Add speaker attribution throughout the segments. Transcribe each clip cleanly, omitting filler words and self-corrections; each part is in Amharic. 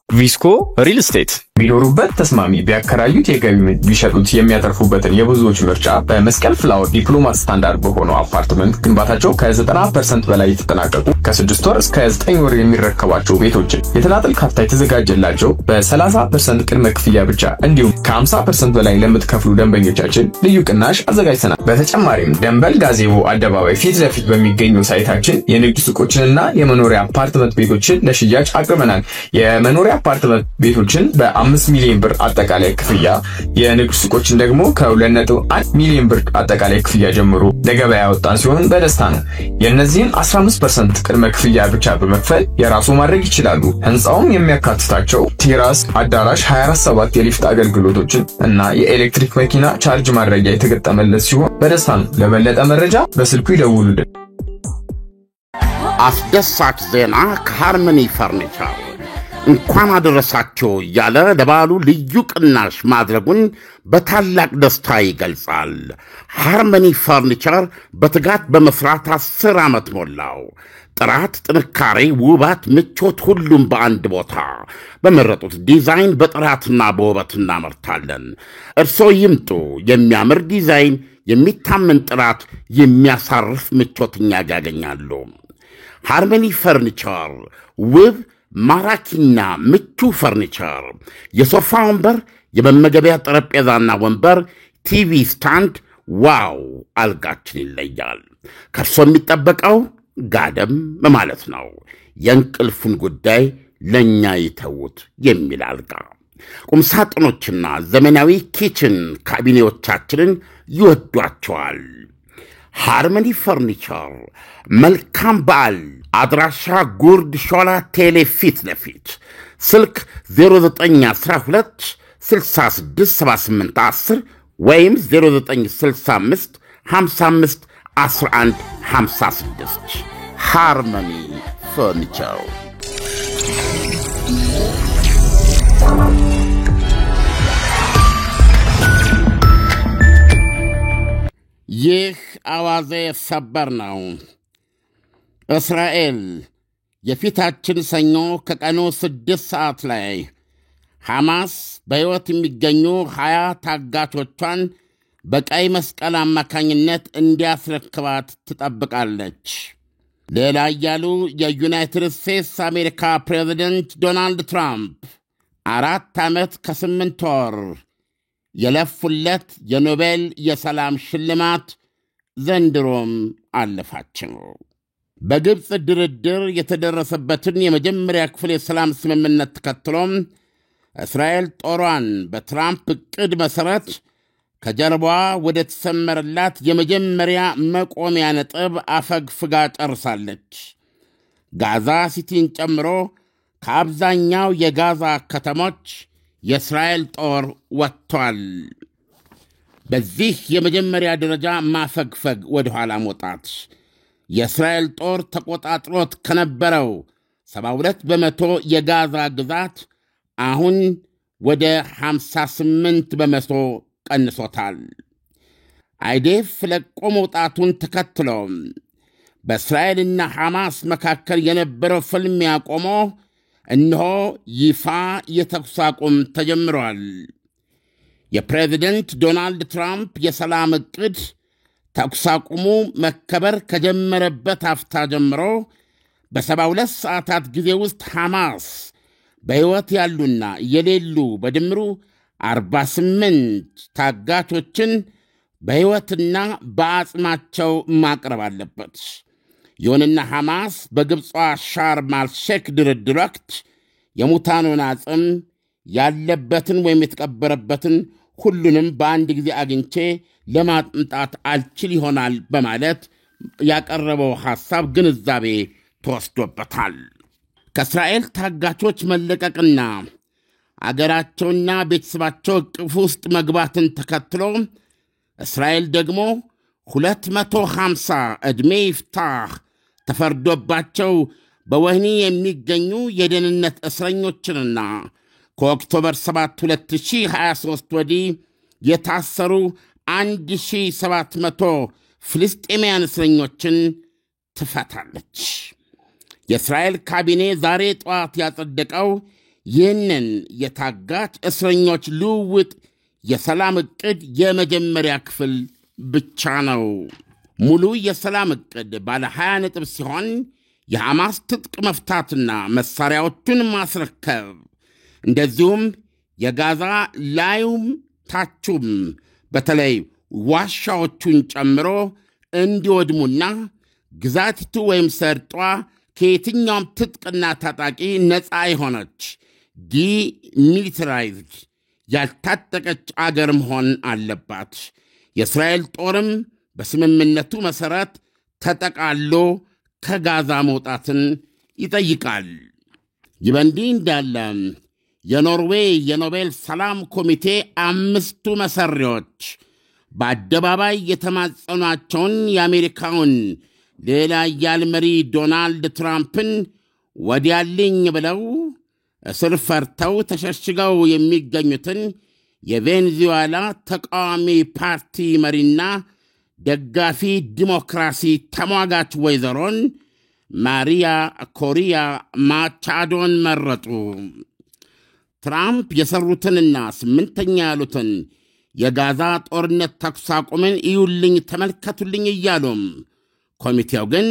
Speaker 1: ቪስኮ ሪል ስቴት
Speaker 2: ቢኖሩበት ተስማሚ ቢያከራዩት የገቢ ቢሸጡት የሚያተርፉበትን የብዙዎች ምርጫ በመስቀል ፍላወር ዲፕሎማት ስታንዳርድ በሆነው አፓርትመንት ግንባታቸው ከ90% በላይ የተጠናቀቁ ከ6 ወር እስከ 9 ወር የሚረከቧቸው ቤቶችን የተናጠል ካርታ የተዘጋጀላቸው በ30% ቅድመ ክፍያ ብቻ እንዲሁም ከ50% በላይ ለምትከፍሉ ደንበኞቻችን ልዩ ቅናሽ አዘጋጅተናል። በተጨማሪም ደንበል ጋዜቦ አደባባይ ፊት ለፊት በሚገኘው ሳይታችን የንግድ ሱቆችንና የመኖሪያ አፓርትመንት ቤቶችን ለሽያጭ አቅርበናል። የመኖሪያ አፓርትመንት ቤቶችን በ5 ሚሊዮን ብር አጠቃላይ ክፍያ የንግድ ሱቆችን ደግሞ ከ2.1 ሚሊዮን ብር አጠቃላይ ክፍያ ጀምሮ ለገበያ ያወጣን ሲሆን በደስታ ነው። የነዚህን 15% ቅድመ ክፍያ ብቻ በመክፈል የራሱ ማድረግ ይችላሉ። ህንጻውም የሚያካትታቸው ቴራስ፣ አዳራሽ፣ 24/7 የሊፍት አገልግሎቶችን እና የኤሌክትሪክ መኪና ቻርጅ ማድረጊያ የተገጠመለት ሲሆን በደስታ ነው። ለበለጠ መረጃ በስልኩ ይደውሉልን።
Speaker 3: አስደሳች ዜና ከሃርመኒ ፈርኒቸር እንኳን አደረሳችሁ ያለ ለባሉ ልዩ ቅናሽ ማድረጉን በታላቅ ደስታ ይገልጻል። ሃርመኒ ፈርኒቸር በትጋት በመስራት 10 ዓመት ሞላው። ጥራት፣ ጥንካሬ፣ ውበት፣ ምቾት ሁሉም በአንድ ቦታ በመረጡት ዲዛይን በጥራትና በውበት እናመርታለን። እርስዎ ይምጡ። የሚያምር ዲዛይን፣ የሚታመን ጥራት፣ የሚያሳርፍ ምቾትኛ ያገኛሉ። ሃርመኒ ፈርኒቸር ውብ ማራኪና ምቹ ፈርኒቸር፣ የሶፋ ወንበር፣ የመመገቢያ ጠረጴዛና ወንበር፣ ቲቪ ስታንድ፣ ዋው! አልጋችን ይለያል። ከእርሶ የሚጠበቀው ጋደም ማለት ነው። የእንቅልፉን ጉዳይ ለእኛ ይተዉት የሚል አልጋ፣ ቁምሳጥኖችና ዘመናዊ ኪችን ካቢኔዎቻችንን ይወዷቸዋል። ሃርመኒ ፈርኒቸር መልካም በዓል። አድራሻ ጉርድ ሾላ ቴሌ ፊት ለፊት፣ ስልክ 0912 667810 ወይም 0965 55 11 56 ሃርመኒ ፈርኒቸር። ይህ አዋዜ ሰበር ነው። እስራኤል የፊታችን ሰኞ ከቀኑ 6 ሰዓት ላይ ሐማስ በሕይወት የሚገኙ 20 ታጋቾቿን በቀይ መስቀል አማካኝነት እንዲያስረክባት ትጠብቃለች። ሌላ እያሉ የዩናይትድ ስቴትስ አሜሪካ ፕሬዚደንት ዶናልድ ትራምፕ 4 ዓመት ከ8 ወር የለፉለት የኖቤል የሰላም ሽልማት ዘንድሮም አለፋቸው። በግብፅ ድርድር የተደረሰበትን የመጀመሪያ ክፍል የሰላም ስምምነት ተከትሎም እስራኤል ጦሯን በትራምፕ ዕቅድ መሠረት ከጀርባዋ ወደ ተሰመረላት የመጀመሪያ መቆሚያ ነጥብ አፈግፍጋ ጨርሳለች። ጋዛ ሲቲን ጨምሮ ከአብዛኛው የጋዛ ከተሞች የእስራኤል ጦር ወጥቷል። በዚህ የመጀመሪያ ደረጃ ማፈግፈግ ወደ ኋላ መውጣት የእስራኤል ጦር ተቆጣጥሮት ከነበረው 72% የጋዛ ግዛት አሁን ወደ 58% ቀንሶታል። አይዴፍ ለቆ መውጣቱን ተከትሎ በእስራኤልና ሐማስ መካከል የነበረው ፍልሚያ ቆሞ እነሆ ይፋ የተኩስ አቁም ተጀምሯል። የፕሬዚደንት ዶናልድ ትራምፕ የሰላም ዕቅድ ተኩስ አቁሙ መከበር ከጀመረበት አፍታ ጀምሮ በ72 ሰዓታት ጊዜ ውስጥ ሐማስ በሕይወት ያሉና የሌሉ በድምሩ 48 ታጋቾችን በሕይወትና በአጽማቸው ማቅረብ አለበት። ይሁንና ሐማስ በግብጿ ሻርም አልሼክ ድርድር ወቅት የሙታኑን አጽም ያለበትን ወይም የተቀበረበትን ሁሉንም በአንድ ጊዜ አግኝቼ ለማጥምጣት አልችል ይሆናል በማለት ያቀረበው ሐሳብ ግንዛቤ ተወስዶበታል። ከእስራኤል ታጋቾች መለቀቅና አገራቸውና ቤተሰባቸው እቅፍ ውስጥ መግባትን ተከትሎ እስራኤል ደግሞ 250 ዕድሜ ይፍታህ ተፈርዶባቸው በወህኒ የሚገኙ የደህንነት እስረኞችንና ከኦክቶበር 7 2023 ወዲህ የታሰሩ 1700 ፍልስጤማውያን እስረኞችን ትፈታለች። የእስራኤል ካቢኔ ዛሬ ጠዋት ያጸደቀው ይህንን የታጋች እስረኞች ልውውጥ የሰላም ዕቅድ የመጀመሪያ ክፍል ብቻ ነው። ሙሉ የሰላም ዕቅድ ባለ 20 ነጥብ ሲሆን የሐማስ ትጥቅ መፍታትና መሣሪያዎቹን ማስረከብ እንደዚሁም የጋዛ ላዩም ታቹም በተለይ ዋሻዎቹን ጨምሮ እንዲወድሙና ግዛቲቱ ወይም ሰርጧ ከየትኛውም ትጥቅና ታጣቂ ነፃ የሆነች ዲሚሊታራይዝድ ያልታጠቀች አገር መሆን አለባት። የእስራኤል ጦርም በስምምነቱ መሠረት ተጠቃሎ ከጋዛ መውጣትን ይጠይቃል። ይህ በእንዲህ እንዳለ የኖርዌይ የኖቤል ሰላም ኮሚቴ 5ቱ መሠሪዎች በአደባባይ የተማጸኗቸውን የአሜሪካውን ሌላ ኃያል መሪ ዶናልድ ትራምፕን ወዲያልኝ ብለው እስር ፈርተው ተሸሽገው የሚገኙትን የቬንዙዌላ ተቃዋሚ ፓርቲ መሪና ደጋፊ ዲሞክራሲ ተሟጋች ወይዘሮን ማሪያ ኮሪያ ማቻዶን መረጡ። ትራምፕ የሰሩትንና 8ኛ ያሉትን የጋዛ ጦርነት ተኩስ አቁምን እዩልኝ፣ ተመልከቱልኝ እያሉም ኮሚቴው ግን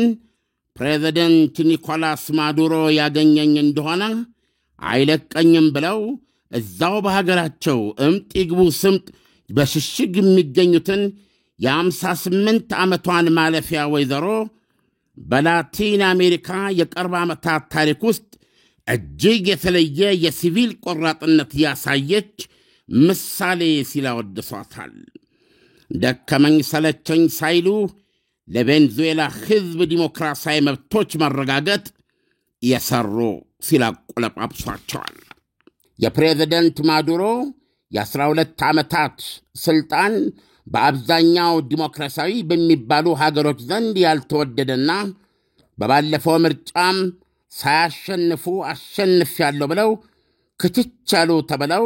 Speaker 3: ፕሬዚደንት ኒኮላስ ማዱሮ ያገኘኝ እንደሆነ አይለቀኝም ብለው እዛው በሀገራቸው እምጥ ይግቡ ስምጥ በሽሽግ የሚገኙትን የ58 ዓመቷን ማለፊያ ወይዘሮ በላቲን አሜሪካ የቅርብ ዓመታት ታሪክ ውስጥ እጅግ የተለየ የሲቪል ቆራጥነት ያሳየች ምሳሌ ሲላወድሷታል። ደከመኝ ሰለቸኝ ሳይሉ ለቬንዙዌላ ሕዝብ ዲሞክራሲያዊ መብቶች መረጋገጥ የሰሩ ሲላቆለጳጵሷቸዋል። የፕሬዝደንት ማዱሮ የ12 ዓመታት ሥልጣን በአብዛኛው ዲሞክራሲያዊ በሚባሉ ሀገሮች ዘንድ ያልተወደደና በባለፈው ምርጫም ሳያሸንፉ አሸንፊያለሁ ብለው ክትች ያሉ ተብለው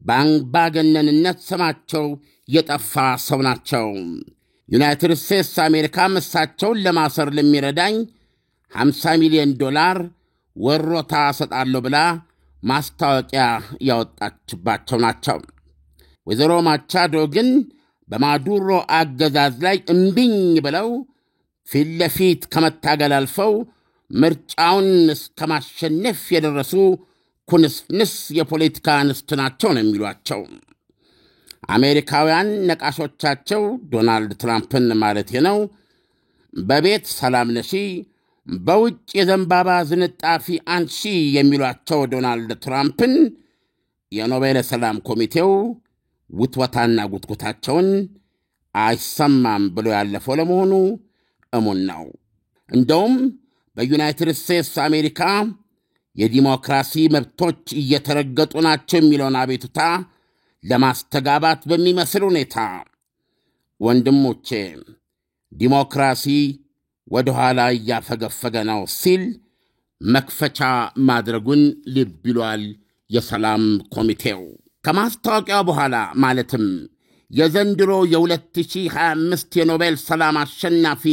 Speaker 3: በአምባገነንነት ስማቸው የጠፋ ሰው ናቸው። ዩናይትድ ስቴትስ አሜሪካም እሳቸውን ለማሰር ለሚረዳኝ $50 ሚሊዮን ወሮታ እሰጣለሁ ብላ ማስታወቂያ ያወጣችባቸው ናቸው። ወይዘሮ ማቻዶ ግን በማዱሮ አገዛዝ ላይ እምቢኝ ብለው ፊት ለፊት ከመታገል አልፈው ምርጫውን እስከ ማሸነፍ የደረሱ ኩንስንስ የፖለቲካ አንስት ናቸው ነው የሚሏቸው። አሜሪካውያን ነቃሾቻቸው ዶናልድ ትራምፕን ማለት ነው በቤት ሰላም ነሺ፣ በውጭ የዘንባባ ዝንጣፊ አንሺ የሚሏቸው ዶናልድ ትራምፕን የኖቤል ሰላም ኮሚቴው ውትወታና ጉትጉታቸውን አይሰማም ብሎ ያለፈው ለመሆኑ እሙን ነው። እንደውም በዩናይትድ ስቴትስ አሜሪካ የዲሞክራሲ መብቶች እየተረገጡ ናቸው የሚለውን አቤቱታ ለማስተጋባት በሚመስል ሁኔታ ወንድሞቼ ዲሞክራሲ ወደ ኋላ እያፈገፈገ ነው ሲል መክፈቻ ማድረጉን ልብ ይሏል የሰላም ኮሚቴው። ከማስታወቂያው በኋላ ማለትም የዘንድሮ የ2025 የኖቤል ሰላም አሸናፊ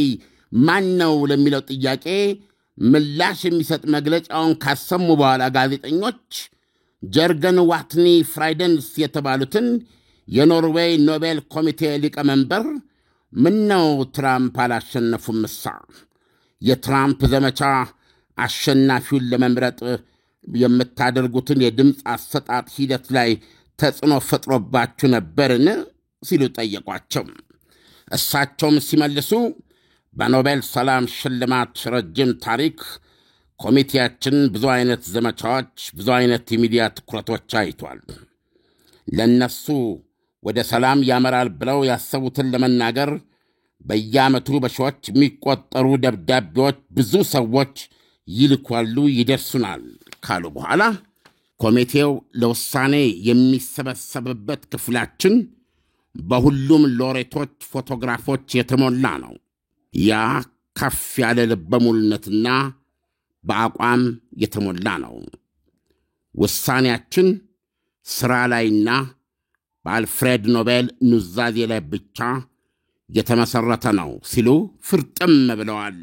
Speaker 3: ማን ነው ለሚለው ጥያቄ ምላሽ የሚሰጥ መግለጫውን ካሰሙ በኋላ ጋዜጠኞች ጀርገን ዋትኒ ፍራይደንስ የተባሉትን የኖርዌይ ኖቤል ኮሚቴ ሊቀመንበር ምነው ትራምፕ አላሸነፉም? የትራምፕ ዘመቻ አሸናፊውን ለመምረጥ የምታደርጉትን የድምፅ አሰጣጥ ሂደት ላይ ተጽዕኖ ፈጥሮባችሁ ነበርን? ሲሉ ጠየቋቸው። እሳቸውም ሲመልሱ በኖቤል ሰላም ሽልማት ረጅም ታሪክ ኮሚቴያችን ብዙ አይነት ዘመቻዎች፣ ብዙ አይነት የሚዲያ ትኩረቶች አይቷል። ለነሱ ወደ ሰላም ያመራል ብለው ያሰቡትን ለመናገር በየዓመቱ በሺዎች የሚቆጠሩ ደብዳቤዎች ብዙ ሰዎች ይልኳሉ፣ ይደርሱናል ካሉ በኋላ ኮሚቴው ለውሳኔ የሚሰበሰብበት ክፍላችን በሁሉም ሎሬቶች ፎቶግራፎች የተሞላ ነው። ያ ከፍ ያለ ልበ ሙሉነትና በአቋም የተሞላ ነው። ውሳኔያችን ሥራ ላይና በአልፍሬድ ኖቤል ኑዛዜ ላይ ብቻ የተመሠረተ ነው ሲሉ ፍርጥም ብለዋል።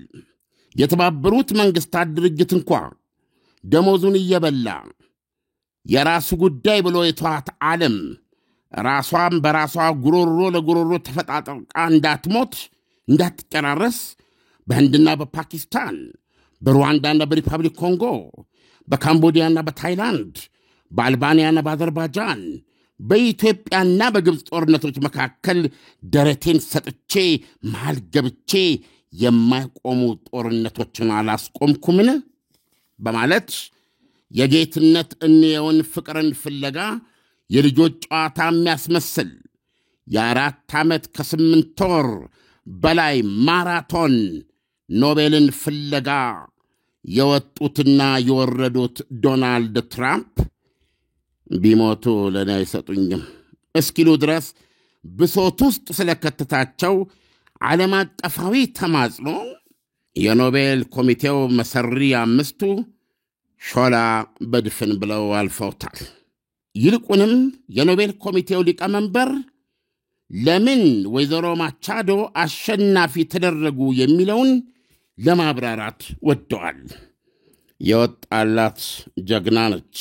Speaker 3: የተባበሩት መንግሥታት ድርጅት እንኳ ደሞዙን እየበላ የራሱ ጉዳይ ብሎ የተዋት ዓለም ራሷም በራሷ ጉሮሮ ለጉሮሮ ተፈጣጥቃ እንዳትሞት እንዳትጨራረስ በህንድና በፓኪስታን በሩዋንዳና በሪፐብሊክ ኮንጎ በካምቦዲያና በታይላንድ በአልባንያና በአዘርባይጃን በኢትዮጵያና በግብፅ ጦርነቶች መካከል ደረቴን ሰጥቼ መሃል ገብቼ የማይቆሙ ጦርነቶችን አላስቆምኩምን በማለት የጌትነት እንየውን ፍቅርን ፍለጋ የልጆች ጨዋታ የሚያስመስል የ4 ዓመት ከ8 ወር በላይ ማራቶን ኖቤልን ፍለጋ የወጡትና የወረዱት ዶናልድ ትራምፕ ቢሞቱ ለኔ አይሰጡኝም እስኪሉ ድረስ ብሶት ውስጥ ስለከተታቸው ዓለም አቀፋዊ ተማጽኖ የኖቤል ኮሚቴው መሰሪ አምስቱ ሾላ በድፍን ብለው አልፈውታል። ይልቁንም የኖቤል ኮሚቴው ሊቀመንበር ለምን ወይዘሮ ማቻዶ አሸናፊ ተደረጉ የሚለውን ለማብራራት ወደዋል። የወጣላት ጀግና ነች፣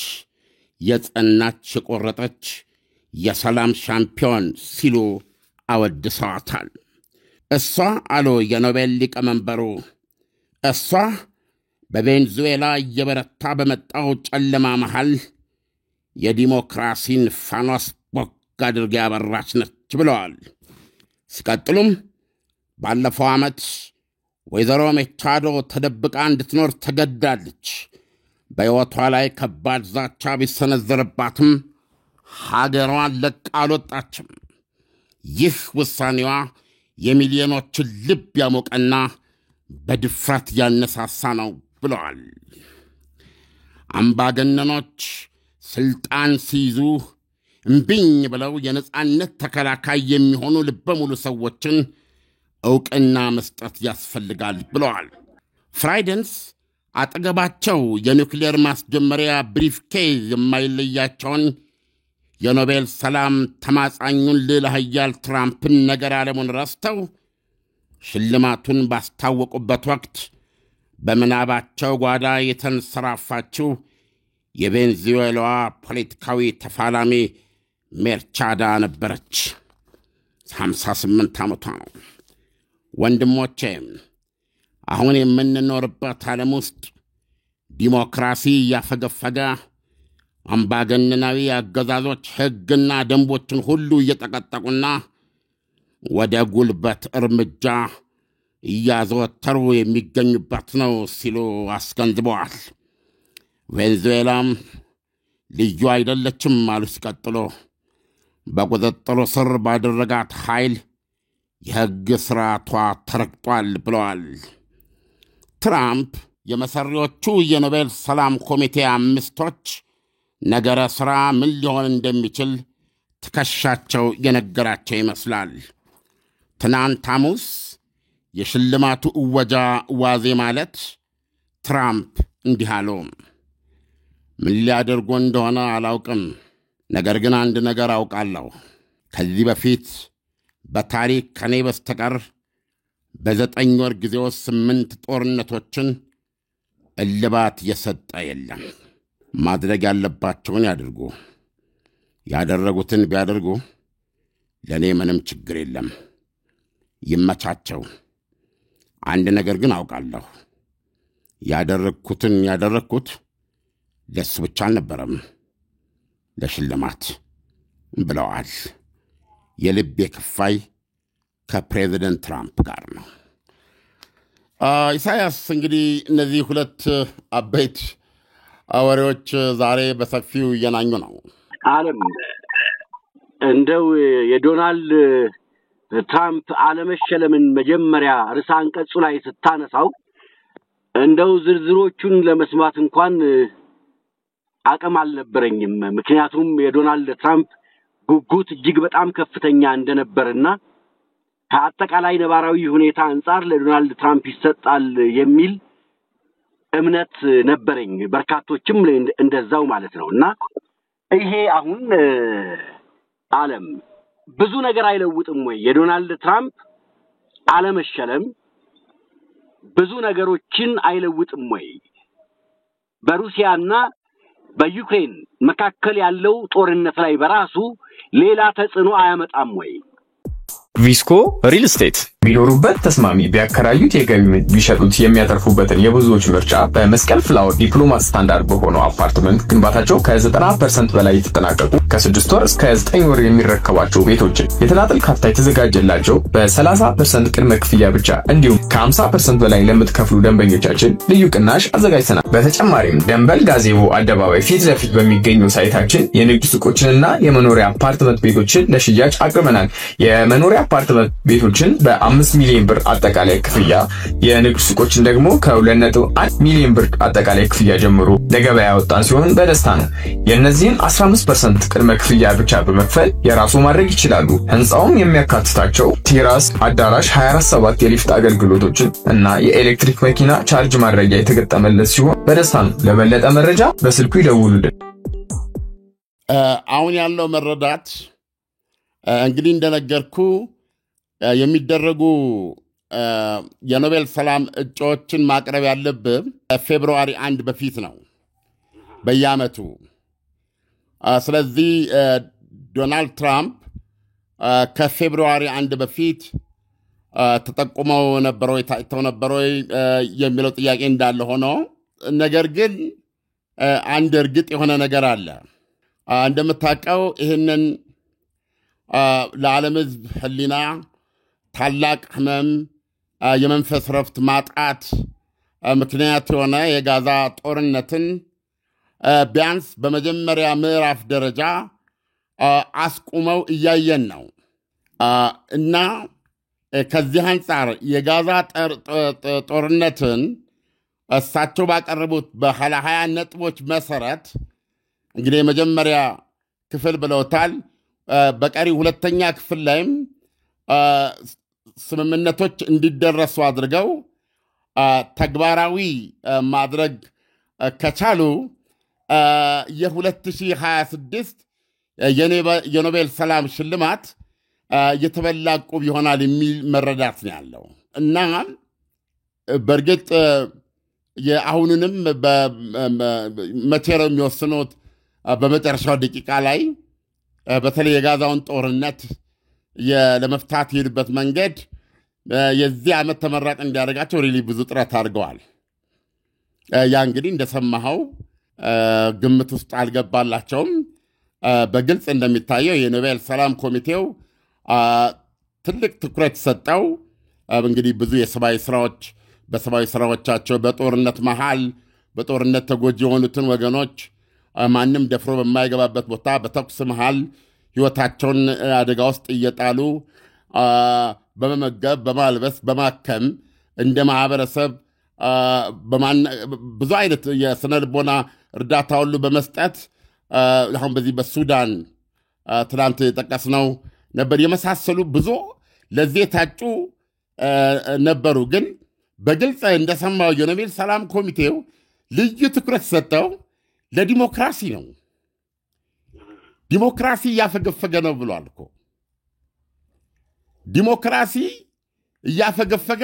Speaker 3: የጸናች የቆረጠች የሰላም ሻምፒዮን ሲሉ አወድሰዋታል። እሷ አሉ የኖቤል ሊቀመንበሩ፣ እሷ በቬንዙዌላ እየበረታ በመጣው ጨለማ መሃል የዲሞክራሲን ፋኖስ ቦግ አድርጋ ያበራች ነች ብለዋል። ሲቀጥሉም ባለፈው ዓመት ወይዘሮ ማቻዶ ተደብቃ እንድትኖር ተገዳለች። በሕይወቷ ላይ ከባድ ዛቻ ቢሰነዘርባትም ሀገሯን ለቃ አልወጣችም። ይህ ውሳኔዋ የሚሊዮኖችን ልብ ያሞቀና በድፍረት ያነሳሳ ነው ብለዋል። አምባገነኖች ስልጣን ሲይዙ እምቢኝ ብለው የነጻነት ተከላካይ የሚሆኑ ልበ ሙሉ ሰዎችን ዕውቅና መስጠት ያስፈልጋል ብለዋል። ፍራይደንስ አጠገባቸው የኒውክሌር ማስጀመሪያ ብሪፍኬዝ የማይለያቸውን የኖቤል ሰላም ተማጻኙን ልዕለ ኃያል ትራምፕን ነገር ዓለሙን ረስተው ሽልማቱን ባስታወቁበት ወቅት በምናባቸው ጓዳ የተንሰራፋችው የቬንዙዌላዋ ፖለቲካዊ ተፋላሚ ሜርቻዳ ነበረች። 58 ዓመቷ ነው። ወንድሞቼ አሁን የምንኖርበት ዓለም ውስጥ ዲሞክራሲ ያፈገፈገ አምባገነናዊ አገዛዞች ሕግና ደንቦችን ሁሉ እየጠቀጠቁና ወደ ጉልበት እርምጃ እያዘወተሩ የሚገኙበት ነው ሲሉ አስገንዝበዋል። ቬንዙዌላም ልዩ አይደለችም አሉ ሲቀጥሎ በቁጥጥሩ ስር ባደረጋት ኃይል የሕግ ሥርዓቷ ተረግጧል ብለዋል። ትራምፕ የመሠሪዎቹ የኖቤል ሰላም ኮሚቴ አምስቶች ነገረ ሥራ ምን ሊሆን እንደሚችል ትከሻቸው የነገራቸው ይመስላል። ትናንት ሐሙስ የሽልማቱ እወጃ ዋዜ ማለት ትራምፕ እንዲህ አሉ። ምን ሊያደርጉ እንደሆነ አላውቅም፣ ነገር ግን አንድ ነገር አውቃለሁ። ከዚህ በፊት በታሪክ ከኔ በስተቀር በ9 ወር ጊዜ ውስጥ 8 ጦርነቶችን እልባት የሰጠ የለም። ማድረግ ያለባቸውን ያድርጉ፣ ያደረጉትን ቢያደርጉ ለእኔ ምንም ችግር የለም፣ ይመቻቸው። አንድ ነገር ግን አውቃለሁ፣ ያደረግኩትን ያደረግኩት ለሱ ብቻ አልነበረም፣ ለሽልማት ብለዋል። የልብ ክፋይ ከፕሬዚደንት ትራምፕ ጋር ነው። ኢሳያስ እንግዲህ እነዚህ ሁለት አበይት ወሬዎች ዛሬ በሰፊው እየናኙ ነው።
Speaker 1: ዓለም እንደው የዶናልድ ትራምፕ አለመሸለምን መጀመሪያ ርዕሰ አንቀጹ ላይ ስታነሳው እንደው ዝርዝሮቹን ለመስማት እንኳን አቅም አልነበረኝም። ምክንያቱም የዶናልድ ትራምፕ ጉጉት እጅግ በጣም ከፍተኛ እንደነበርና ከአጠቃላይ ነባራዊ ሁኔታ አንጻር ለዶናልድ ትራምፕ ይሰጣል የሚል እምነት ነበረኝ። በርካቶችም እንደዛው ማለት ነውና ይሄ አሁን ዓለም ብዙ ነገር አይለውጥም ወይ? የዶናልድ ትራምፕ አለመሸለም ብዙ ነገሮችን አይለውጥም ወይ? በሩሲያና በዩክሬን መካከል ያለው ጦርነት ላይ በራሱ ሌላ ተጽዕኖ አያመጣም ወይ?
Speaker 2: ቪስኮ ሪል ስቴት ቢኖሩበት ተስማሚ ቢያከራዩት የገቢ ምንጭ ቢሸጡት የሚያተርፉበትን የብዙዎች ምርጫ በመስቀል ፍላወር ዲፕሎማት ስታንዳርድ በሆነው አፓርትመንት ግንባታቸው ከ90% በላይ የተጠናቀቁ ከ6 ወር እስከ 9 ወር የሚረከቧቸው ቤቶችን የተናጠል ካርታ የተዘጋጀላቸው በ30% ቅድመ ክፍያ ብቻ እንዲሁም ከ50% በላይ ለምትከፍሉ ደንበኞቻችን ልዩ ቅናሽ አዘጋጅተናል። በተጨማሪም ደንበል ጋዜቦ አደባባይ ፊት ለፊት በሚገኘው ሳይታችን የንግድ ሱቆችንና የመኖሪያ አፓርትመንት ቤቶችን ለሽያጭ አቅርበናል። የመኖሪያ አፓርትመንት ቤቶችን በ5 ሚሊዮን ብር አጠቃላይ ክፍያ የንግድ ሱቆችን ደግሞ ከ2.1 ሚሊዮን ብር አጠቃላይ ክፍያ ጀምሮ ለገበያ ያወጣን ሲሆን በደስታ ነው። የነዚህን 15% ቅድመ ክፍያ ብቻ በመክፈል የራሱ ማድረግ ይችላሉ። ህንጻውም የሚያካትታቸው ቴራስ፣ አዳራሽ፣ 24/7 የሊፍት አገልግሎቶችን እና የኤሌክትሪክ መኪና ቻርጅ ማድረጊያ የተገጠመለት ሲሆን በደስታ ነው። ለበለጠ መረጃ በስልኩ ይደውሉልን።
Speaker 3: አሁን ያለው መረዳት እንግዲህ እንደነገርኩ የሚደረጉ የኖቤል ሰላም እጩዎችን ማቅረብ ያለብህ ፌብሩዋሪ 1 በፊት ነው በየዓመቱ። ስለዚህ ዶናልድ ትራምፕ ከፌብሩዋሪ 1 በፊት ተጠቁመው ነበረው የታይተው ነበረው የሚለው ጥያቄ እንዳለ ሆኖ ነገር ግን አንድ እርግጥ የሆነ ነገር አለ። እንደምታውቀው ይህንን ለዓለም ሕዝብ ህሊና ታላቅ ህመም የመንፈስ ረፍት ማጣት ምክንያት የሆነ የጋዛ ጦርነትን ቢያንስ በመጀመሪያ ምዕራፍ ደረጃ አስቁመው እያየን ነው እና ከዚህ አንጻር የጋዛ ጦርነትን እሳቸው ባቀረቡት በ20 ነጥቦች መሰረት እንግዲህ የመጀመሪያ ክፍል ብለውታል። በቀሪ ሁለተኛ ክፍል ላይም ስምምነቶች እንዲደረሱ አድርገው ተግባራዊ ማድረግ ከቻሉ የ2026 የኖቤል ሰላም ሽልማት የተበላ ዕቁብ ይሆናል የሚል መረዳት ነው ያለው እና በእርግጥ የአሁኑንም መቼ ነው የሚወስኑት? በመጨረሻው ደቂቃ ላይ በተለይ የጋዛውን ጦርነት ለመፍታት የሄዱበት መንገድ የዚህ ዓመት ተመራጭ እንዲያደርጋቸው ሪሊ ብዙ ጥረት አድርገዋል። ያ እንግዲህ እንደሰማኸው ግምት ውስጥ አልገባላቸውም። በግልጽ እንደሚታየው የኖቤል ሰላም ኮሚቴው ትልቅ ትኩረት ሰጠው። እንግዲህ ብዙ በሰብአዊ ስራዎቻቸው በጦርነት መሃል በጦርነት ተጎጂ የሆኑትን ወገኖች ማንም ደፍሮ በማይገባበት ቦታ በተኩስ መሃል ሕይወታቸውን አደጋ ውስጥ እየጣሉ በመመገብ፣ በማልበስ፣ በማከም እንደ ማህበረሰብ ብዙ አይነት የስነ ልቦና እርዳታ ሁሉ በመስጠት አሁን በዚህ በሱዳን ትናንት የጠቀስነው ነበር የመሳሰሉ ብዙ ለዚህ የታጩ ነበሩ። ግን በግልጽ እንደሰማው የኖቤል ሰላም ኮሚቴው ልዩ ትኩረት ሰጠው ለዲሞክራሲ ነው። ዲሞክራሲ እያፈገፈገ ነው ብሏል እኮ። ዲሞክራሲ እያፈገፈገ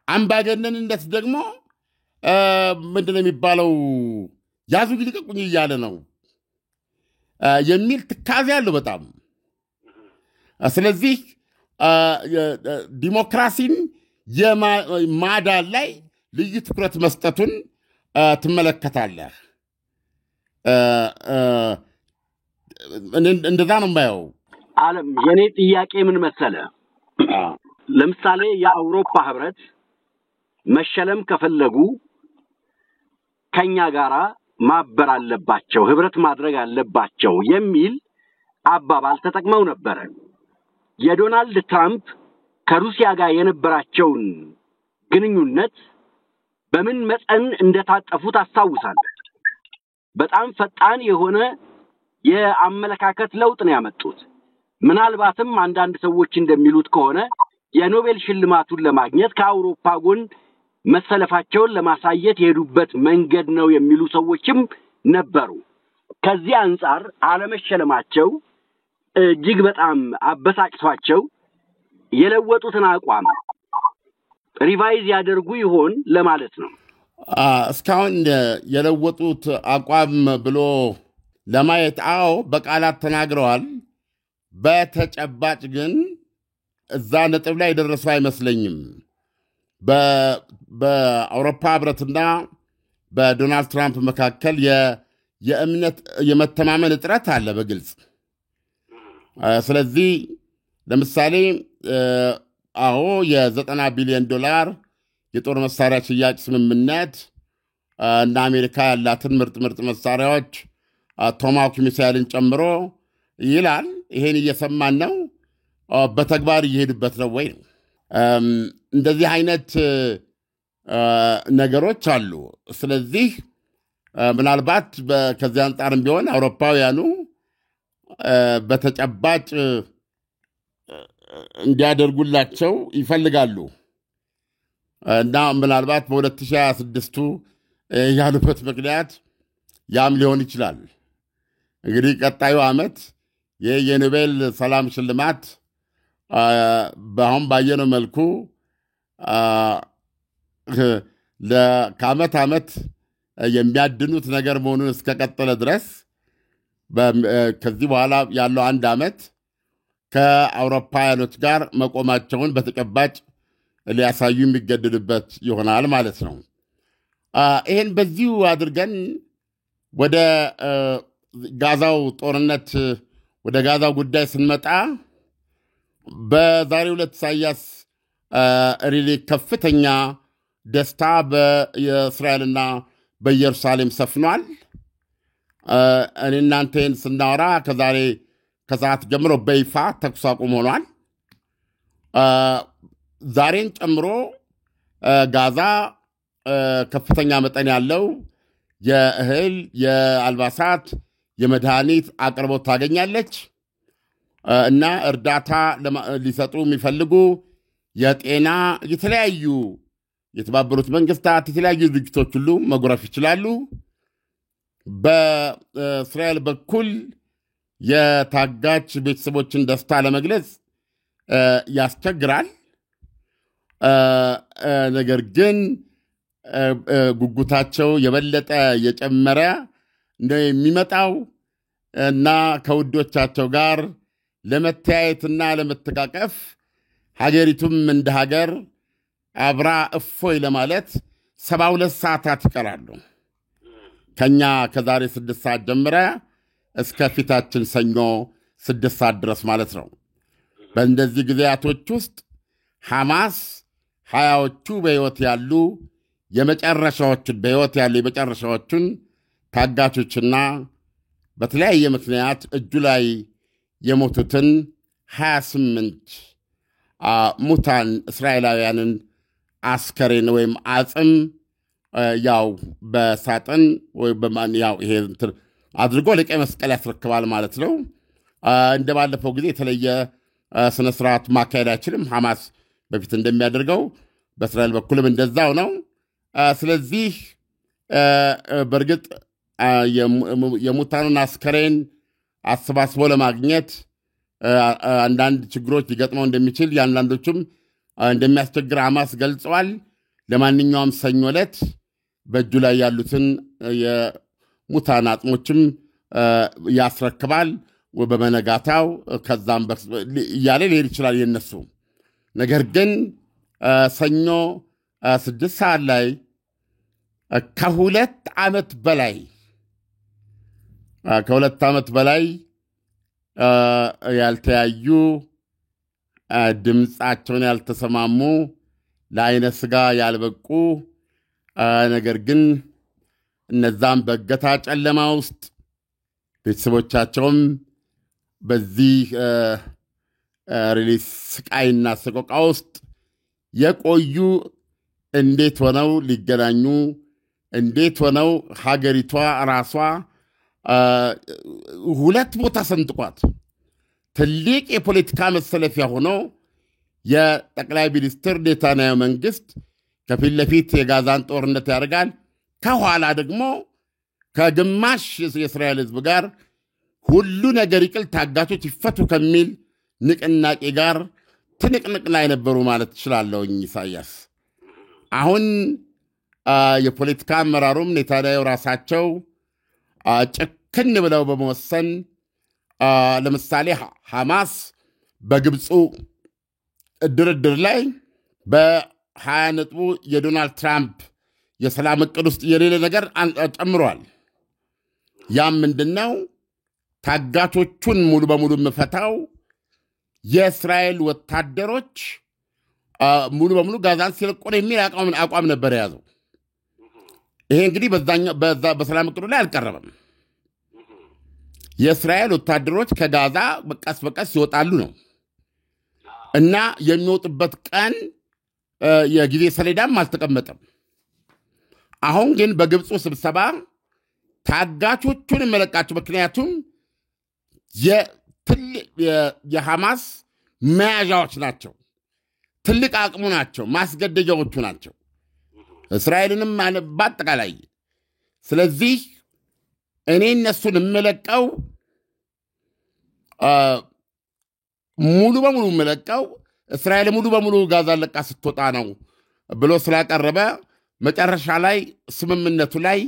Speaker 3: አምባገነንነት ደግሞ ምንድን ነው የሚባለው ያዙ ይልቀቁኝ እያለ ነው የሚል ትካዜ አለው በጣም። ስለዚህ ዲሞክራሲን የማዳን ላይ ልዩ ትኩረት መስጠቱን ትመለከታለህ። እንደዛ ነው የማየው።
Speaker 1: ዓለም የኔ ጥያቄ ምን መሰለ? ለምሳሌ የአውሮፓ ህብረት መሸለም ከፈለጉ ከኛ ጋራ ማበር አለባቸው፣ ህብረት ማድረግ አለባቸው የሚል አባባል ተጠቅመው ነበር። የዶናልድ ትራምፕ ከሩሲያ ጋር የነበራቸውን ግንኙነት በምን መጠን እንደታጠፉት አስታውሳለሁ። በጣም ፈጣን የሆነ የአመለካከት ለውጥ ነው ያመጡት። ምናልባትም አንዳንድ ሰዎች እንደሚሉት ከሆነ የኖቤል ሽልማቱን ለማግኘት ከአውሮፓ ጎን መሰለፋቸውን ለማሳየት የሄዱበት መንገድ ነው የሚሉ ሰዎችም ነበሩ። ከዚህ አንጻር አለመሸለማቸው እጅግ በጣም አበሳጭቷቸው የለወጡትን አቋም ሪቫይዝ ያደርጉ ይሆን ለማለት ነው።
Speaker 3: እስካሁን የለወጡት አቋም ብሎ ለማየት በቃላት ተናግረዋል። በተጨባጭ ግን እዛ ነጥብ ላይ የደረሱ አይመስለኝም። በአውሮፓ ህብረትና በዶናልድ ትራምፕ መካከል የእምነት የመተማመን እጥረት አለ በግልጽ። ስለዚህ ለምሳሌ የ$90 ቢሊዮን የጦር መሳሪያ ሽያጭ ስምምነት እና አሜሪካ ያላትን ምርጥ መሳሪያዎች ቶማሃውክ ሚሳይልን ጨምሮ ይላል። ይሄን እየሰማን ነው። በተግባር እየሄዱበት ነው ወይ ነው? እንደዚህ አይነት ነገሮች አሉ። ስለዚህ ምናልባት ከዚህ አንጻርም ቢሆን አውሮፓውያኑ በተጨባጭ እንዲያደርጉላቸው ይፈልጋሉ እና ምናልባት በ2026 ያሉበት ምክንያት ያም ሊሆን ይችላል። እንግዲህ ቀጣዩ ዓመት የኖቤል ሰላም ሽልማት በአሁን ባየነው መልኩ ከዓመት ዓመት የሚያድኑት ነገር መሆኑን እስከቀጠለ ድረስ ከዚህ በኋላ ያለው አንድ ዓመት ከአውሮፓውያኖች ጋር መቆማቸውን በተጨባጭ ሊያሳዩ የሚገደዱበት ይሆናል ማለት ነው። ይህን በዚሁ አድርገን ወደ ጋዛው ጦርነት ወደ ጋዛው ጉዳይ ስንመጣ በዛሬው ዕለት ኢሳያስ ሪሊ ከፍተኛ ደስታ በእስራኤልና በኢየሩሳሌም ሰፍኗል። እኔ እናንተን ስናወራ ከዛሬ ከሰዓት ጀምሮ በይፋ ተኩስ አቁም ሆኗል። ዛሬን ጨምሮ ጋዛ ከፍተኛ መጠን ያለው የእህል፣ የአልባሳት፣ የመድኃኒት አቅርቦት ታገኛለች እና እርዳታ ሊሰጡ የሚፈልጉ የጤና የተለያዩ የተባበሩት መንግስታት የተለያዩ ድርጅቶች ሁሉ መጉረፍ ይችላሉ። በእስራኤል በኩል የታጋች ቤተሰቦችን ደስታ ለመግለጽ ያስቸግራል። ነገር ግን ጉጉታቸው የበለጠ የጨመረ ነው የሚመጣው እና ከውዶቻቸው ጋር ለመተያየትና ለመተቃቀፍ ሀገሪቱም እንደ ሀገር አብራ እፎይ ለማለት 72 ሰዓታት ይቀራሉ። ከኛ ከዛሬ 6 ሰዓት ጀምረ እስከ ፊታችን ሰኞ 6 ሰዓት ድረስ ማለት ነው። በእንደዚህ ጊዜያቶች ውስጥ ሐማስ 20ዎቹ በሕይወት ያሉ የመጨረሻዎቹን ታጋቾችና በተለያየ ምክንያት እጁ ላይ የሞቱትን 28 ሙታን እስራኤላውያንን አስከሬን ወይም አጽም ያው በሳጥን ወይ ይሄ አድርጎ ለቀይ መስቀል ያስረክባል ማለት ነው። እንደ ባለፈው ጊዜ የተለየ ስነ ስርዓት ማካሄድ አይችልም። ሐማስ በፊት እንደሚያደርገው በእስራኤል በኩልም እንደዛው ነው። ስለዚህ በእርግጥ የሙታኑን አስከሬን አሰባስቦ ለማግኘት አንዳንድ ችግሮች ሊገጥመው እንደሚችል የአንዳንዶቹም እንደሚያስቸግር ሐማስ ገልጸዋል። ለማንኛውም ሰኞ ዕለት በእጁ ላይ ያሉትን የሙታን አጽሞችም ያስረክባል በመነጋታው። ከዛም እያለ ሊሄድ ይችላል የነሱ ነገር ግን ሰኞ 6 ሰዓት ላይ ከ2 ዓመት በላይ ያልተያዩ ድምፃቸውን ያልተሰማሙ ለዓይነ ሥጋ ያልበቁ ነገር ግን እነዛም በእገታ ጨለማ ውስጥ ቤተሰቦቻቸውም በዚህ ሪሊስ ስቃይና ሰቆቃ ውስጥ የቆዩ እንዴት ሆነው ሊገናኙ እንዴት ሆነው ሀገሪቷ ራሷ 2 ቦታ ሰንጥቋት ትልቅ የፖለቲካ መሰለፊያ ሆኖ የጠቅላይ ሚኒስትር ኔታንያሁ መንግስት ከፊት ለፊት የጋዛን ጦርነት ያደርጋል፣ ከኋላ ደግሞ ከግማሽ የእስራኤል ሕዝብ ጋር ሁሉ ነገር ይቅል ታጋቾች ይፈቱ ከሚል ንቅናቄ ጋር ትንቅንቅ ላይ ነበሩ ማለት እችላለሁኝ። ኢሳያስ አሁን የፖለቲካ አመራሩም ኔታንያሁ ራሳቸው ጭክን ብለው በመወሰን ለምሳሌ ሐማስ በግብፁ ድርድር ላይ በ20 ነጥቡ የዶናልድ ትራምፕ የሰላም ዕቅድ ውስጥ የሌለ ነገር ጨምሯል። ያም ምንድነው? ታጋቾቹን ሙሉ በሙሉ የምፈታው የእስራኤል ወታደሮች ሙሉ በሙሉ ጋዛን ሲለቁ ነው የሚል አቋም ነበር የያዘው። ይሄ እንግዲህ በሰላም ዕቅዱ ላይ አልቀረበም። የእስራኤል ወታደሮች ከጋዛ በቀስ በቀስ ይወጣሉ ነው እና የሚወጡበት ቀን የጊዜ ሰሌዳም አልተቀመጠም። አሁን ግን በግብፁ ስብሰባ ታጋቾቹን መለቃቸው፣ ምክንያቱም የሐማስ መያዣዎች ናቸው፣ ትልቅ አቅሙ ናቸው፣ ማስገደጃዎቹ ናቸው እስራኤልንም በአጠቃላይ። ስለዚህ እኔ እነሱን የምለቀው ሙሉ በሙሉ የምለቀው እስራኤል ሙሉ በሙሉ ጋዛ ለቃ ስትወጣ ነው ብሎ ስላቀረበ መጨረሻ ላይ ስምምነቱ ላይ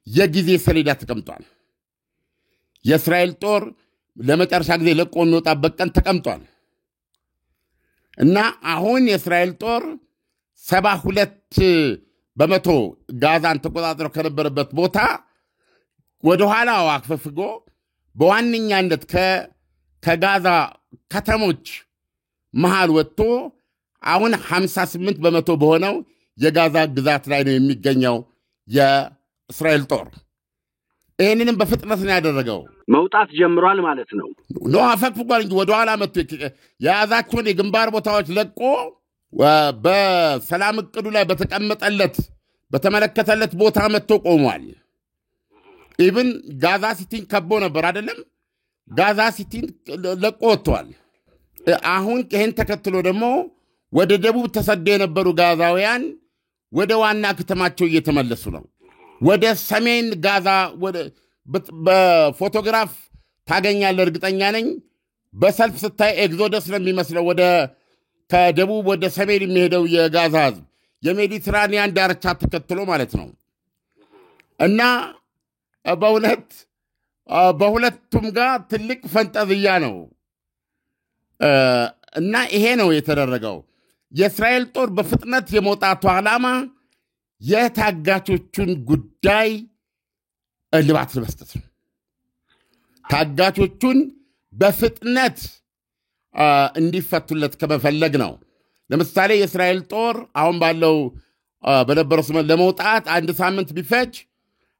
Speaker 3: የጊዜ ሰሌዳ ተቀምጧል። የእስራኤል ጦር ለመጨረሻ ጊዜ ለቆ የሚወጣበት ቀን ተቀምጧል እና አሁን የእስራኤል ጦር 72% ጋዛን ተቆጣጥሮ ከነበረበት ቦታ ወደ ኋላ አክፈፍጎ በዋነኛነት ከጋዛ ከተሞች መሃል ወጥቶ አሁን 58% በሆነው የጋዛ ግዛት ላይ ነው የሚገኘው የእስራኤል ጦር። ይህንንም በፍጥነት ነው ያደረገው።
Speaker 1: መውጣት ጀምሯል ማለት ነው።
Speaker 3: አፈግፍጓል እንጂ ወደኋላ መጥቶ የያዛቸውን የግንባር ቦታዎች ለቆ በሰላም ዕቅዱ ላይ በተመለከተለት ቦታ መጥቶ ቆሟል። ኢቭን ጋዛ ሲቲን ከቦ ነበር አይደለም? ጋዛ ሲቲን ለቆ ወጥቷል። አሁን ይህን ተከትሎ ደግሞ ወደ ደቡብ ተሰደው የነበሩ ጋዛውያን ወደ ዋና ከተማቸው እየተመለሱ ነው። ወደ ሰሜን ጋዛ በፎቶግራፍ ታገኛለህ፣ እርግጠኛ ነኝ። በሰልፍ ስታይ ኤግዞደስ ነው የሚመስለው። ከደቡብ ወደ ሰሜን የሚሄደው የጋዛ ሕዝብ የሜዲትራኒያን ዳርቻ ተከትሎ ማለት ነው። እና በእውነት በሁለቱም ጋር ትልቅ ፈንጠዝያ ነው እና ይሄ ነው የተደረገው። የእስራኤል ጦር በፍጥነት የመውጣቱ ዓላማ የታጋቾቹን ጉዳይ እልባት ለመስጠት ነው። ታጋቾቹን በፍጥነት እንዲፈቱለት ከመፈለግ ነው። ለምሳሌ የእስራኤል ጦር አሁን ባለው በነበረው ስመት ለመውጣት 1 ሳምንት ቢፈጅ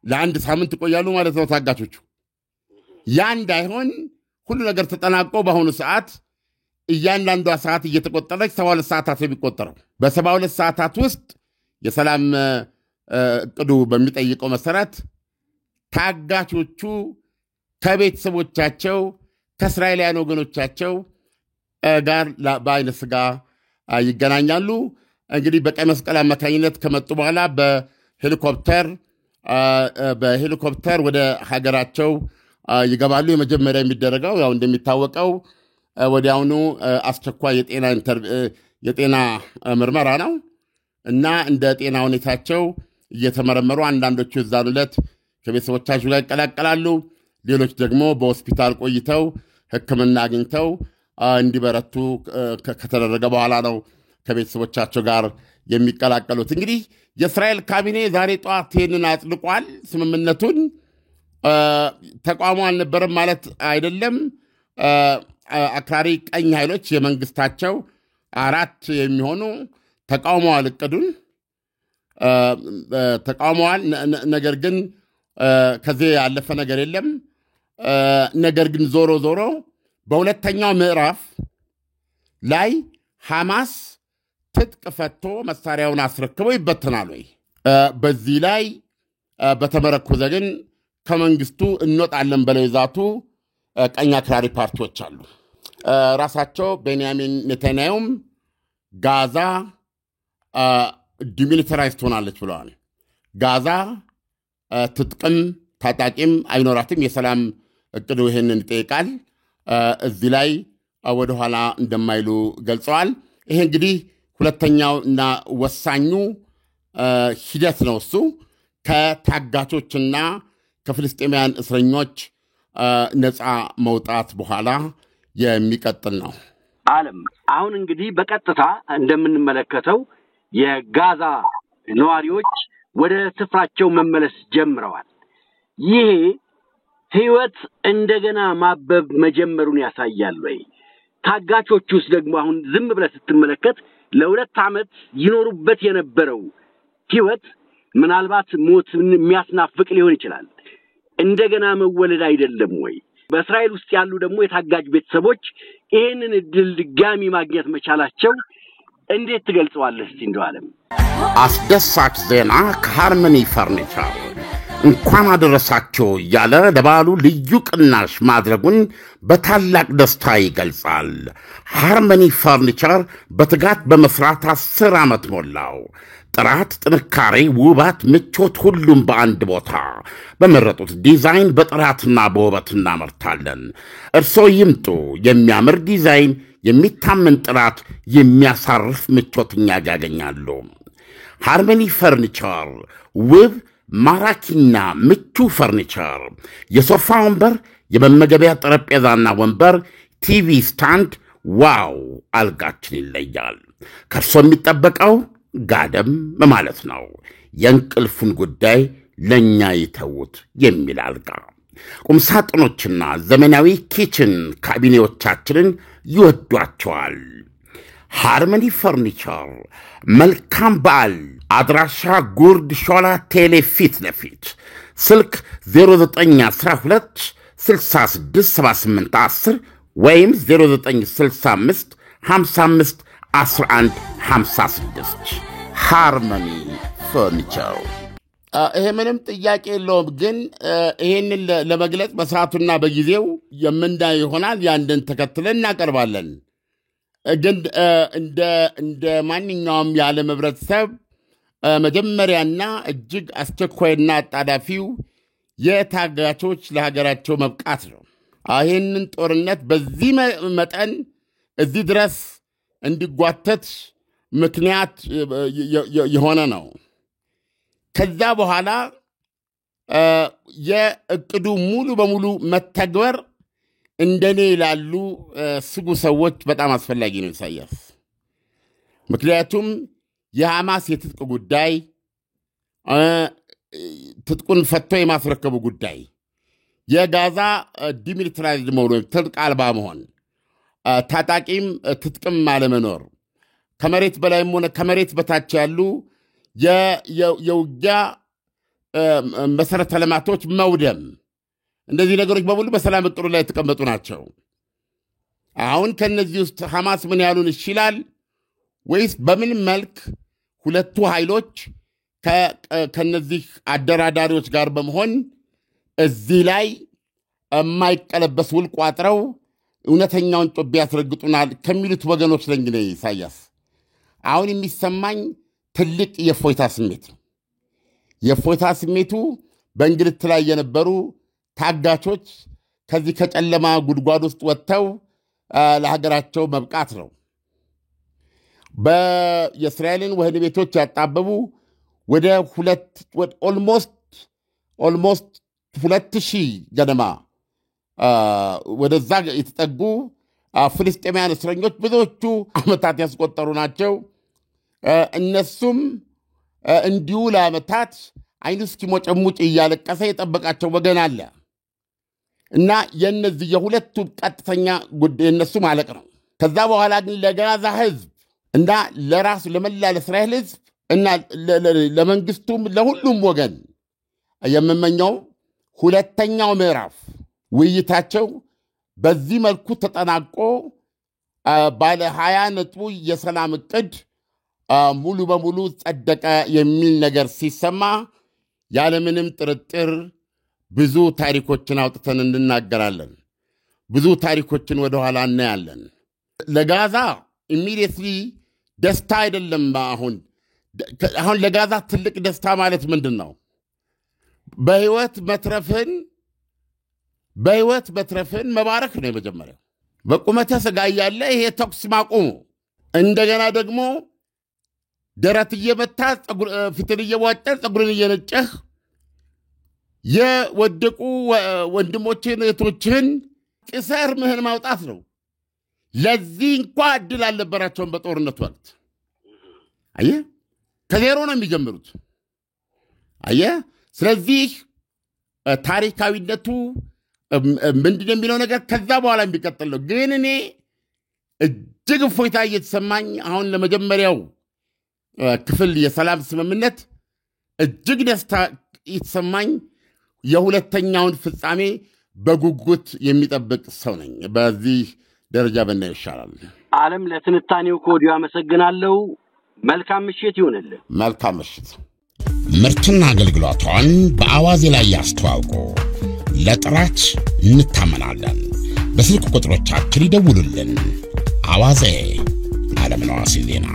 Speaker 3: ለ1 ሳምንት ይቆያሉ ማለት ነው ታጋቾቹ። ያ እንዳይሆን ሁሉ ነገር ተጠናቆ በአሁኑ ሰዓት እያንዳንዷ ሰዓት እየተቆጠረች 72 ሰዓታት የሚቆጠረው በ72 ሰዓታት ውስጥ የሰላም ዕቅዱ በሚጠይቀው መሰረት ታጋቾቹ ከቤተሰቦቻቸው ከእስራኤላውያን ወገኖቻቸው ጋር በአይነ ሥጋ ይገናኛሉ። እንግዲህ በቀይ መስቀል አማካኝነት ከመጡ በኋላ በሄሊኮፕተር ወደ ሀገራቸው ይገባሉ። የመጀመሪያ የሚደረገው ያው እንደሚታወቀው ወዲያውኑ አስቸኳይ የጤና ምርመራ ነው እና እንደ ጤና ሁኔታቸው እየተመረመሩ አንዳንዶቹ የዛን ዕለት ከቤተሰቦቻቸው ጋር ይቀላቀላሉ። ሌሎች ደግሞ በሆስፒታል ቆይተው ሕክምና አግኝተው እንዲበረቱ ከተደረገ በኋላ ነው ከቤተሰቦቻቸው ጋር የሚቀላቀሉት። እንግዲህ የእስራኤል ካቢኔ ዛሬ ጠዋት ይህንን አጽድቋል። ስምምነቱን ተቋሙ አልነበረም ማለት አይደለም። አክራሪ ቀኝ ኃይሎች የመንግስታቸው 4 የሚሆኑ ተቃውመዋል፣ እቅዱን ተቃውመዋል። ነገር ግን ከዚህ ያለፈ ነገር የለም። ነገር ግን ዞሮ ዞሮ በሁለተኛው ምዕራፍ ላይ ሐማስ ትጥቅ ፈቶ መሳሪያውን አስረክበው ይበተናል ወይ? በዚህ ላይ በተመረኮዘ ግን ከመንግስቱ እንወጣለን ብለው የዛቱ ቀኝ አክራሪ ፓርቲዎች አሉ። ራሳቸው ቤንያሚን ኔታንያሁም ጋዛ ዲሚሊታራይዝ ትሆናለች ብለዋል። ጋዛ ትጥቅም ታጣቂም አይኖራትም። የሰላም እቅዱ ይህንን ይጠይቃል። እዚህ ላይ ወደኋላ እንደማይሉ ገልጸዋል። ይሄ እንግዲህ ሁለተኛው እና ወሳኙ ሂደት ነው እሱ ከታጋቾችና ከፍልስጤማውያን እስረኞች ነፃ መውጣት በኋላ የሚቀጥል ነው።
Speaker 1: ዓለም አሁን እንግዲህ በቀጥታ እንደምንመለከተው የጋዛ ነዋሪዎች ወደ ስፍራቸው መመለስ ጀምረዋል። ይሄ ህይወት እንደገና ማበብ መጀመሩን ያሳያል ወይ? ታጋቾቹስ ደግሞ አሁን ዝም ብለህ ስትመለከት ለ2 ዓመት ይኖሩበት የነበረው ህይወት ምናልባት ሞትን የሚያስናፍቅ ሊሆን ይችላል። እንደገና መወለድ አይደለም ወይ? በእስራኤል ውስጥ ያሉ ደግሞ የታጋጅ ቤተሰቦች ይሄንን እድል ድጋሚ ማግኘት መቻላቸው እንዴት ትገልጸዋለህ? እስቲ እንደው ዓለም
Speaker 3: አስደሳች ዜና ከሃርመኒ ፈርኒቸር እንኳን አደረሳችሁ እያለ ለበዓሉ ልዩ ቅናሽ ማድረጉን በታላቅ ደስታ ይገልጻል። ሃርመኒ ፈርኒቸር በትጋት በመስራት 10 ዓመት ሞላው። ጥራት፣ ጥንካሬ፣ ውበት፣ ምቾት ሁሉም በአንድ ቦታ በመረጡት ዲዛይን በጥራትና በውበት እናመርታለን። እርስዎ ይምጡ። የሚያምር ዲዛይን፣ የሚታመን ጥራት፣ የሚያሳርፍ ምቾትኛ ያገኛሉ። ሃርመኒ ፈርኒቸር ውብ ማራኪና ምቹ ፈርኒቸር፣ የሶፋ ወንበር፣ የመመገቢያ ጠረጴዛና ወንበር፣ ቲቪ ስታንድ። ዋው! አልጋችን ይለያል። ከእርሶ የሚጠበቀው ጋደም ማለት ነው። የእንቅልፉን ጉዳይ ለእኛ ይተዉት የሚል አልጋ፣ ቁምሳጥኖችና ዘመናዊ ኪችን ካቢኔዎቻችንን ይወዷቸዋል። ሃርመኒ ፈርኒቸር። መልካም በዓል። አድራሻ ጉርድ ሾላ ቴሌ ፊት ለፊት፣ ስልክ 0912 6678 10 ወይም 0965 55 11 56 ሃርመኒ ፈርኒቸር። ይሄ ምንም ጥያቄ የለውም። ግን ይሄንን ለመግለጽ በሰዓቱና በጊዜው የምናየው ይሆናል። ያንን ተከትለን እናቀርባለን። ግን እንደ ማንኛውም የዓለም ህብረተሰብ መጀመሪያና እጅግ አስቸኳይና አጣዳፊው የታጋቾች ለሀገራቸው መብቃት ነው። ይህንን ጦርነት በዚህ መጠን እዚህ ድረስ እንዲጓተት ምክንያት የሆነ ነው። ከዛ በኋላ የእቅዱ ሙሉ በሙሉ መተግበር እንደኔ ላሉ ስጉ ሰዎች በጣም አስፈላጊ ነው ኢሳያስ። ምክንያቱም የሐማስ የትጥቅ ጉዳይ፣ ትጥቁን ፈቶ የማስረከቡ ጉዳይ፣ የጋዛ ዲሚሊታራይዝድ መሆን ወይም ትጥቅ አልባ መሆን፣ ታጣቂም ትጥቅም አለመኖር፣ ከመሬት በላይም ሆነ ከመሬት በታች ያሉ የውጊያ መሰረተ ልማቶች መውደም፣ እንደዚህ ነገሮች በሙሉ በሰላም እቅዱ ላይ የተቀመጡ ናቸው። አሁን ከነዚህ ውስጥ ሐማስ ምን ያሉን ይችላል ወይስ በምን መልክ ሁለቱ ኃይሎች ከነዚህ አደራዳሪዎች ጋር በመሆን እዚህ ላይ የማይቀለበስ ውል ቋጥረው እውነተኛውን ጦቢያ ያስረግጡናል ከሚሉት ወገኖች ነኝ ነው ኢሳያስ። አሁን የሚሰማኝ ትልቅ የፎይታ ስሜት ነው። የፎይታ ስሜቱ በእንግልት ላይ የነበሩ ታጋቾች ከዚህ ከጨለማ ጉድጓድ ውስጥ ወጥተው ለሀገራቸው መብቃት ነው። የእስራኤልን ወህኒ ቤቶች ያጣበቡ ወደ ኦልሞስት 2000 ገደማ ወደዛ የተጠጉ ፍልስጤማውያን እስረኞች ብዙዎቹ ዓመታት ያስቆጠሩ ናቸው። እነሱም እንዲሁ ለዓመታት አይኑ እስኪሞጨሙጭ እያለቀሰ የጠበቃቸው ወገን አለ እና የነዚህ የሁለቱ ቀጥተኛ ጉዳይ የነሱ ማለቅ ነው። ከዛ በኋላ ግን ለጋዛ ህዝብ እና ለራሱ ለመላ ለእስራኤል ህዝብ እና ለመንግስቱም ለሁሉም ወገን የምመኘው ሁለተኛው ምዕራፍ ውይይታቸው በዚህ መልኩ ተጠናቆ ባለ 20 ነጥቡ የሰላም ዕቅድ ሙሉ በሙሉ ጸደቀ የሚል ነገር ሲሰማ ያለምንም ጥርጥር ብዙ ታሪኮችን አውጥተን እንናገራለን። ብዙ ታሪኮችን ወደ ኋላ እናያለን። ለጋዛ ኢሚዲየትሊ ደስታ አይደለም። አሁን ለጋዛ ትልቅ ደስታ ማለት ምንድን ነው? በህይወት መትረፍን መባረክ ነው የመጀመሪያው። በቁመተ ሥጋ እያለ ይሄ ተኩስ ማቆሙ፣ እንደገና ደግሞ ደረት እየመታ ፊትን እየዋጠር ጸጉርን እየነጨህ የወደቁ ወንድሞችን እህቶችን ቅሰር ምህን ማውጣት ነው። ለዚህ እንኳን እድል አልነበራቸውም በጦርነቱ ወቅት። አየህ ከዜሮ ነው የሚጀምሩት። አየህ ስለዚህ ታሪካዊነቱ ምንድነው የሚለው ነገር ከዛ በኋላ የሚቀጥል ነው። ግን እኔ እጅግ እፎይታ እየተሰማኝ አሁን ለመጀመሪያው ክፍል የሰላም ስምምነት እጅግ ደስታ የተሰማኝ የሁለተኛውን ፍጻሜ በጉጉት የሚጠብቅ ሰው ነኝ። በዚህ ደረጃ በእናትህ ይሻላል።
Speaker 1: ዓለም ለትንታኔው ከወዲሁ አመሰግናለሁ። መልካም ምሽት ይሁንልህ።
Speaker 3: መልካም ምሽት።
Speaker 4: ምርትና አገልግሎቷን በአዋዜ ላይ ያስተዋውቁ። ለጥራች እንታመናለን። በስልክ ቁጥሮቻችን ይደውሉልን። አዋዜ ዓለምነህ ዋሴ ዜና